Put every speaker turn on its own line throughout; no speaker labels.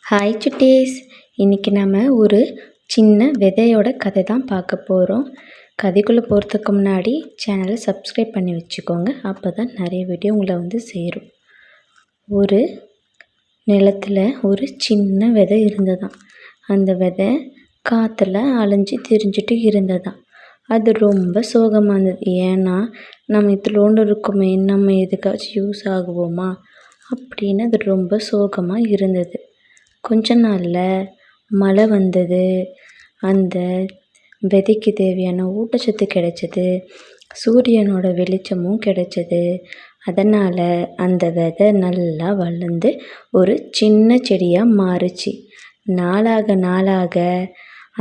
Hi சுட்டீஸ். இன்றைக்கி நம்ம ஒரு சின்ன விதையோட கதை தான் பார்க்க போகிறோம். கதைக்குள்ளே போகிறதுக்கு முன்னாடி சேனலை சப்ஸ்கிரைப் பண்ணி வச்சுக்கோங்க. அப்போ தான் நிறைய வீடியோ உங்களை சேரும். ஒரு நிலத்தில் ஒரு சின்ன விதை இருந்ததாம். அந்த விதை காற்றுல அலைஞ்சி திரிஞ்சிட்டு இருந்ததாம். அது ரொம்ப சோகமாக இருந்தது. ஏன்னா நம்ம இதிலோண்டு இருக்குமே, நம்ம எதுக்காச்சும் யூஸ் ஆகுவோமா அப்படின்னு அது ரொம்ப சோகமாக இருந்தது. கொஞ்ச நாளில் மழை வந்தது. அந்த விதைக்கு தேவையான ஊட்டச்சத்து கிடைச்சது. சூரியனோட வெளிச்சமும் கிடைச்சது. அதனால் அந்த விதை நல்லா வளர்ந்து ஒரு சின்ன செடியாக மாறுச்சு. நாளாக நாளாக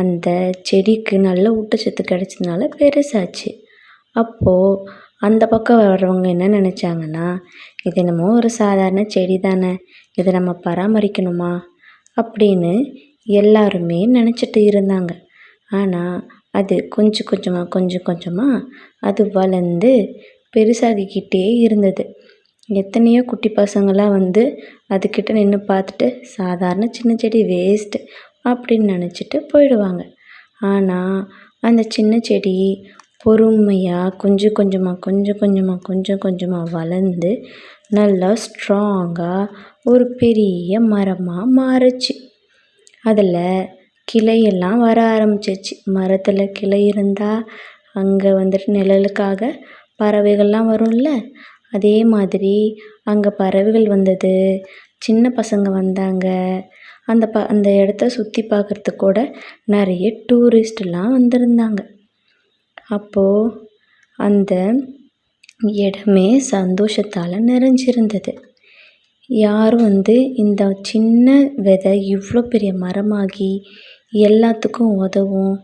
அந்த செடிக்கு நல்ல ஊட்டச்சத்து கிடைச்சதுனால பெருசாச்சு. அப்போது அந்த பக்கம் வர்றவங்க என்ன நினச்சாங்கன்னா, இது என்னமோ ஒரு சாதாரண செடி தானே, இதை நம்ம பராமரிக்கணுமா அப்படின்னு எல்லாருமே நினச்சிட்டு இருந்தாங்க. ஆனால் அது கொஞ்சம் கொஞ்சமாக அது வளர்ந்து பெருசாகிக்கிட்டே இருந்தது. எத்தனையோ குட்டி பசங்களாம் வந்து அதுக்கிட்ட நின்று பார்த்துட்டு சாதாரண சின்ன செடி வேஸ்ட்டு அப்படின்னு நினச்சிட்டு போயிடுவாங்க. ஆனால் அந்த சின்ன செடி பொறுமையாக கொஞ்சம் கொஞ்சமாக வளர்ந்து நல்லா ஸ்ட்ராங்காக ஒரு பெரிய மரமாக மாறுச்சு. அதில் கிளையெல்லாம் வர ஆரம்பிச்சிச்சு. மரத்தில் கிளை இருந்தால் அங்கே வந்துட்டு நிழலுக்காக பறவைகள்லாம் வரும்ல, அதே மாதிரி அங்கே பறவைகள் வந்தது. சின்ன பசங்க வந்தாங்க. அந்த இடத்த சுற்றி பார்க்குறதுக்கு கூட நிறைய டூரிஸ்டெல்லாம் வந்திருந்தாங்க. அப்போது அந்த இடமே சந்தோஷத்தால் நிறைஞ்சிருந்தது. யாரும் இந்த சின்ன விதை இவ்வளோ பெரிய மரமாகி எல்லாத்துக்கும் உதவும்,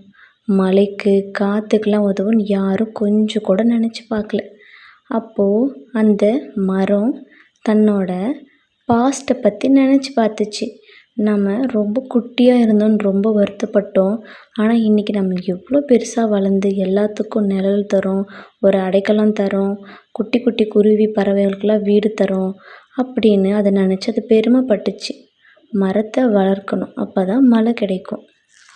மழைக்கு காற்றுக்கெலாம் உதவும்னு யாரும் கொஞ்சம் கூட நினச்சி பார்க்கல. அப்போது அந்த மரம் தன்னோட பாஸ்ட்டை பற்றி நினச்சி பார்த்துச்சு. நம்ம ரொம்ப குட்டியாக இருந்தோன்னு ரொம்ப வருத்தப்பட்டோம். ஆனால் இன்றைக்கி நம்ம எவ்வளோ பெருசாக வளர்ந்து எல்லாத்துக்கும் நிழல் தரோம், ஒரு அடைக்கலம் தரோம், குட்டி குட்டி குருவி பறவைகளுக்கெல்லாம் வீடு தரோம் அப்படின்னு அதை நினச்சி அது பெருமைப்பட்டுச்சு. மரத்தை வளர்க்கணும், அப்போ தான் மழை கிடைக்கும்.